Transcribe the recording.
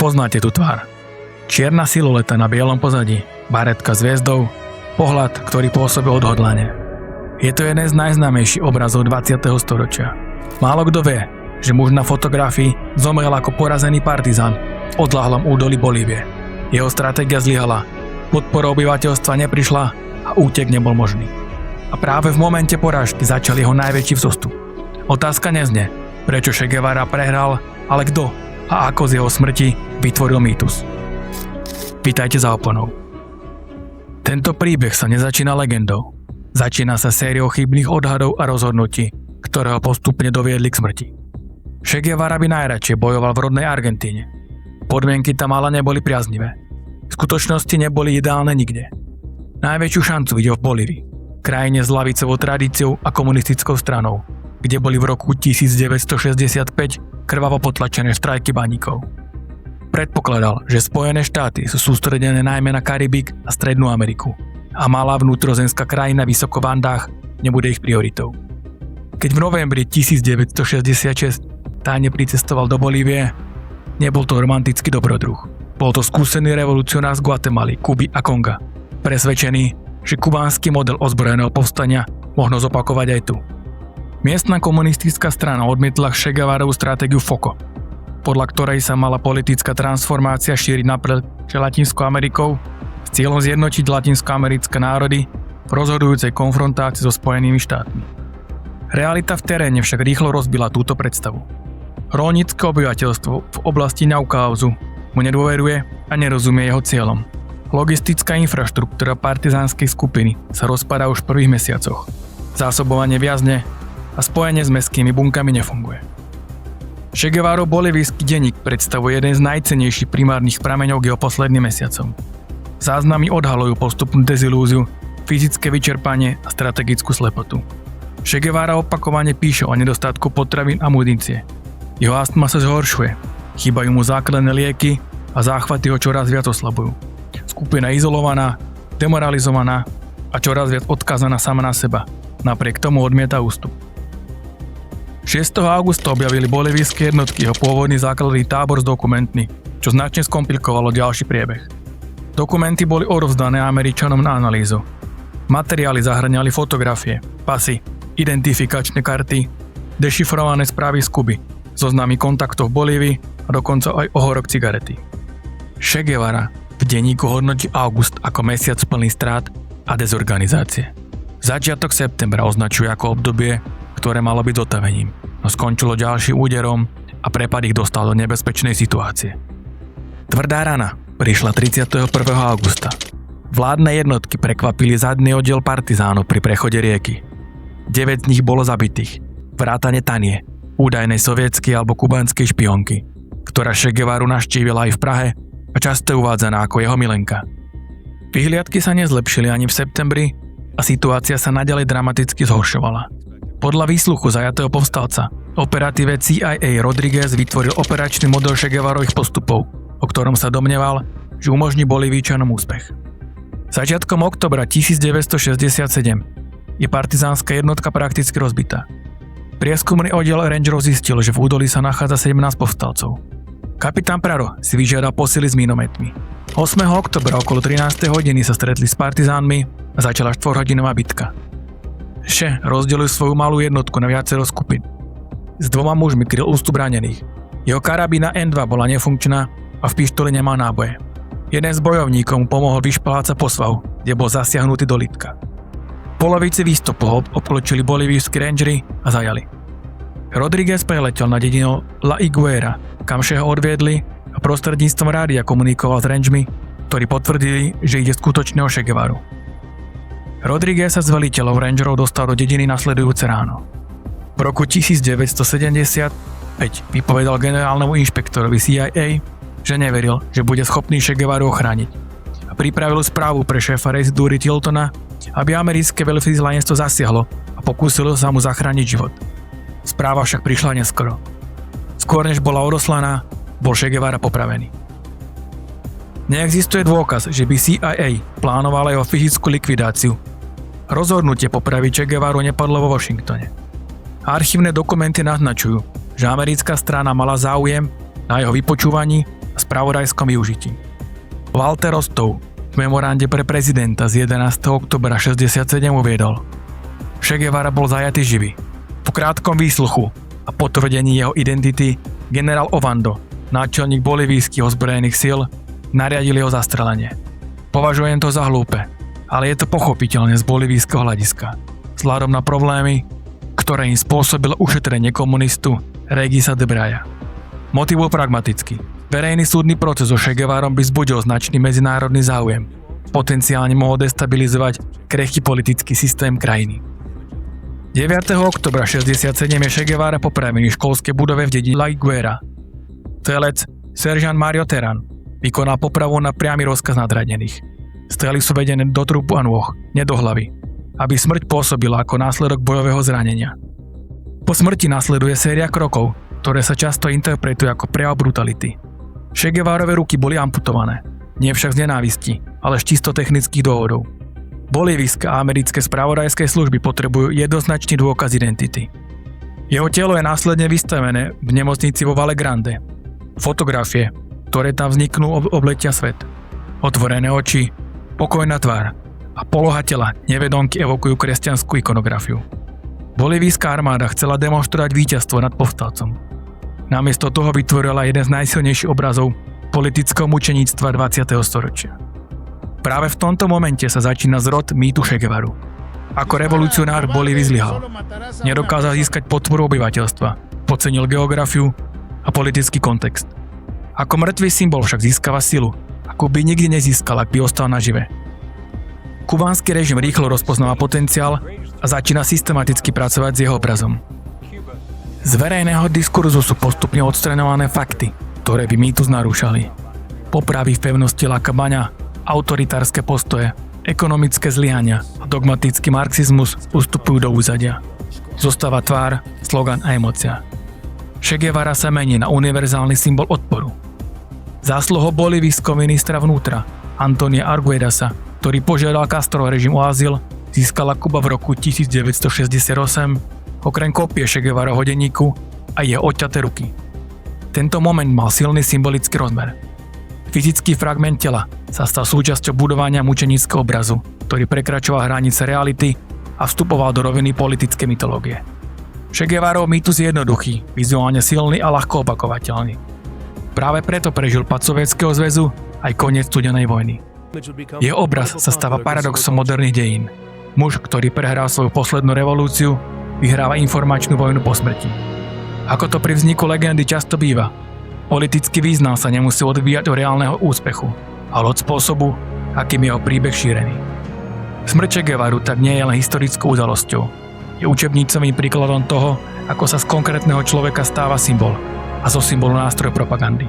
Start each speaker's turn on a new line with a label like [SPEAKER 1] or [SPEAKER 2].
[SPEAKER 1] poznáte tú tvár. Čierna siluleta na bielom pozadí, baretka s hviezdou, pohľad, ktorý pôsobil odhodlane. Je to jeden z najznámejších obrazov 20. storočia. Málo kto vie, že muž na fotografii zomrel ako porazený partizán v odľahlom údolí Bolívie. Jeho stratégia zlyhala, podpora obyvateľstva neprišla a útek nebol možný. A práve v momente porážky začal jeho najväčší vzostup. Otázka neznie, prečo Che Guevara prehral, ale kto a ako z jeho smrti vytvoril mýtus. Vítajte za oponou. Tento príbeh sa nezačína legendou. Začína sa sériou chybných odhadov a rozhodnutí, ktoré ho postupne doviedli k smrti. Che Guevara by najradšej bojoval v rodnej Argentíne. Podmienky tam ale neboli priaznivé. V skutočnosti neboli ideálne nikde. Najväčšiu šancu videl v Bolívii, krajine s ľavicovou tradíciou a komunistickou stranou, kde boli v roku 1965 krvavo potlačené štrajky baníkov. Predpokladal, že Spojené štáty sú sústredené najmä na Karibik a Strednú Ameriku a malá vnútrozemská krajina vysoko v Andách nebude ich prioritou. Keď v novembri 1966 tajne pricestoval do Bolívie, nebol to romantický dobrodruh. Bol to skúsený revolucionár z Guatemaly, Kuby a Konga, presvedčený, že kubánsky model ozbrojeného povstania možno zopakovať aj tu. Miestna komunistická strana odmietla Che Guevarovú stratégiu FOCO, podľa ktorej sa mala politická transformácia šíriť naprieč Latinskou Amerikou s cieľom zjednotiť latinskoamerické národy v rozhodujúcej konfrontácii so Spojenými štátmi. Realita v teréne však rýchlo rozbila túto predstavu. Rolnícke obyvateľstvo v oblasti Ňaukauzu mu nedôveruje a nerozumie jeho cieľom. Logistická infraštruktúra partizánskej skupiny sa rozpadá už v prvých mesiacoch. Zásobovanie viazne a spojenie s mestskými bunkami nefunguje. Che Guevarov bolívijský denník predstavuje jeden z najcennejších primárnych prameňov k jeho posledným mesiacom. Záznamy odhalujú postupnú dezilúziu, fyzické vyčerpanie a strategickú slepotu. Che Guevara opakovane píše o nedostatku potravín a munície. Jeho astma sa zhoršuje, chýbajú mu základné lieky a záchvaty ho čoraz viac oslabujú. Skupina izolovaná, demoralizovaná a čoraz viac odkázaná sama na seba, napriek tomu odmieta ústup. 6. augusta objavili bolívijské jednotky jeho pôvodný základný tábor s dokumentmi, čo značne skomplikovalo ďalší priebeh. Dokumenty boli odovzdané Američanom na analýzu. Materiály zahŕňali fotografie, pasy, identifikačné karty, dešifrované správy z Kuby, zoznamy kontaktov v Bolívii a dokonca aj ohorok cigarety. Che Guevara v denníku hodnotí august ako mesiac plný strát a dezorganizácie. Začiatok septembra označuje ako obdobie, ktoré malo byť dotavením, no skončilo ďalším úderom a prepad ich dostal do nebezpečnej situácie. Tvrdá rana prišla 31. augusta. Vládne jednotky prekvapili zadný oddiel partizánov pri prechode rieky. 9 z nich bolo zabitých, vrátane Tanie, údajnej sovietskej alebo kubanskej špionky, ktorá Che Guevaru navštívila aj v Prahe a často je uvádzaná ako jeho milenka. Vyhliadky sa nezlepšili ani v septembri a situácia sa naďalej dramaticky zhoršovala. Podľa výsluchu zajatého povstalca, operatívec CIA Rodriguez vytvoril operačný model Che Guevarových postupov, o ktorom sa domnieval, že umožní Bolívíčanom úspech. Začiatkom októbra 1967 je partizánska jednotka prakticky rozbitá. Prieskumný oddiel Rangerov zistil, že v údolí sa nachádza 17 povstalcov. Kapitán Praro si vyžiadal posily s minometmi. 8. októbra okolo 13. hodiny sa stretli s partizánmi a začala 4-hodinová bitka. Che rozdelil svoju malú jednotku na viacero skupín. S 2 mužmi kryl ústup ranených. Jeho karabína N2 bola nefunkčná a v pištoli nemal náboje. Jeden z bojovníkov mu pomohol vyšplhať sa po svahu, kde bol zasiahnutý do lítka. Polovici výstupu obkločili bolívijskí rangeri a zajali. Rodriguez preletel na dedinu La Higuera, kam Cheho odviedli a prostredníctvom rádia komunikoval s rangermi, ktorí potvrdili, že ide skutočného Che Guevaru. Rodriguez sa z veliteľov rangerov dostal do dediny nasledujúce ráno. V roku 1975 vypovedal generálnemu inšpektorovi CIA, že neveril, že bude schopný Che Guevaru ochrániť a pripravil správu pre šéfa rezidúry Tiltona, aby americké veľvyslanectvo zasiahlo a pokúsilo sa mu zachrániť život. Správa však prišla neskoro. Skôr než bola odoslaná, bol Che Guevara popravený. Neexistuje dôkaz, že by CIA plánovala jeho fyzickú likvidáciu. Rozhodnutie popraviť Che Guevaru nepadlo vo Washingtone. Archívne dokumenty naznačujú, že americká strana mala záujem na jeho vypočúvaní a spravodajskom využití. Walter Rostov v memorande pre prezidenta z 11. oktobra 67 uviedol: Che Guevara bol zajatý živý. Po krátkom výsluchu a potvrdení jeho identity generál Ovando, náčelník bolívijských ozbrojených síl, nariadil jeho zastrelenie. Považujem to za hlúpe, ale je to pochopiteľné z bolívijského hľadiska, vzhľadom na problémy, ktoré im spôsobilo ušetrenie komunistu Regisa de Braya. Motiv bol pragmatický. Verejný súdny proces so Che Guevarom by vzbudil značný medzinárodný záujem. Potenciálne mohol destabilizovať krehký politický systém krajiny. 9. oktobra 67 je Che Guevara popravený v školskej budove v dedine La Higuera. Strelec seržant Mario Terán vykonal popravu na priamy rozkaz nadradených. Strely sú vedené do trupu a nôh, nie do hlavy, aby smrť pôsobila ako následok bojového zranenia. Po smrti nasleduje séria krokov, ktoré sa často interpretujú ako prejav brutality. Che Guevarove ruky boli amputované, nie však z nenávisti, ale z čisto technických dôvodov. Bolívijské a americké spravodajské služby potrebujú jednoznačný dôkaz identity. Jeho telo je následne vystavené v nemocnici vo Valle Grande. Fotografie, ktoré tam vzniknú, obletia svet. Otvorené oči, pokojná tvár a poloha tela nevedomky evokujú kresťanskú ikonografiu. Bolívijská armáda chcela demonštrovať víťazstvo nad povstalcom. Namiesto toho vytvorila jeden z najsilnejších obrazov politického mučeníctva 20. storočia. Práve v tomto momente sa začína zrod mýtu Che Guevaru. Ako revolucionár Bolívii zlyhal. Nedokázal získať podporu obyvateľstva, podcenil geografiu a politický kontext. Ako mŕtvý symbol však získava silu, ako by nikdy nezískal, ak by ostal nažive. Kubánsky režim rýchlo rozpoznáva potenciál a začína systematicky pracovať s jeho obrazom. Z verejného diskurzu sú postupne odstraňované fakty, ktoré by mýtus narúšali. Popravy v pevnosti La Cabaña, autoritárske postoje, ekonomické zlyhania a dogmatický marxizmus ustupujú do úzadia. Zostáva tvár, slogan a emócia. Che Guevara sa mení na univerzálny symbol odporu. Zásluhou bolívijského ministra vnútra Antonia Arguedasa, ktorý požiadal Castrov režim o azyl, získala Kuba v roku 1968 okrem kópie Che Guevarovho denníku a jeho odťaté ruky. Tento moment mal silný symbolický rozmer. Fyzický fragment tela sa stal súčasťou budovania mučeníckeho obrazu, ktorý prekračoval hranice reality a vstupoval do roviny politické mytológie. Che Guevarov mýtus je jednoduchý, vizuálne silný a ľahko opakovateľný. Práve preto prežil pád Sovietskeho zväzu aj koniec studenej vojny. Jeho obraz sa stáva paradoxom moderných dejín. Muž, ktorý prehral svoju poslednú revolúciu, vyhráva informačnú vojnu po smrti. Ako to pri vzniku legendy často býva, politický význam sa nemusí odvíjať od reálneho úspechu, ale od spôsobu, akým je jeho príbeh šírený. Smrť Che Guevaru tak nie je len historickou udalosťou. Je učebnicovým príkladom toho, ako sa z konkrétneho človeka stáva symbol a zo symbolu nástroj propagandy.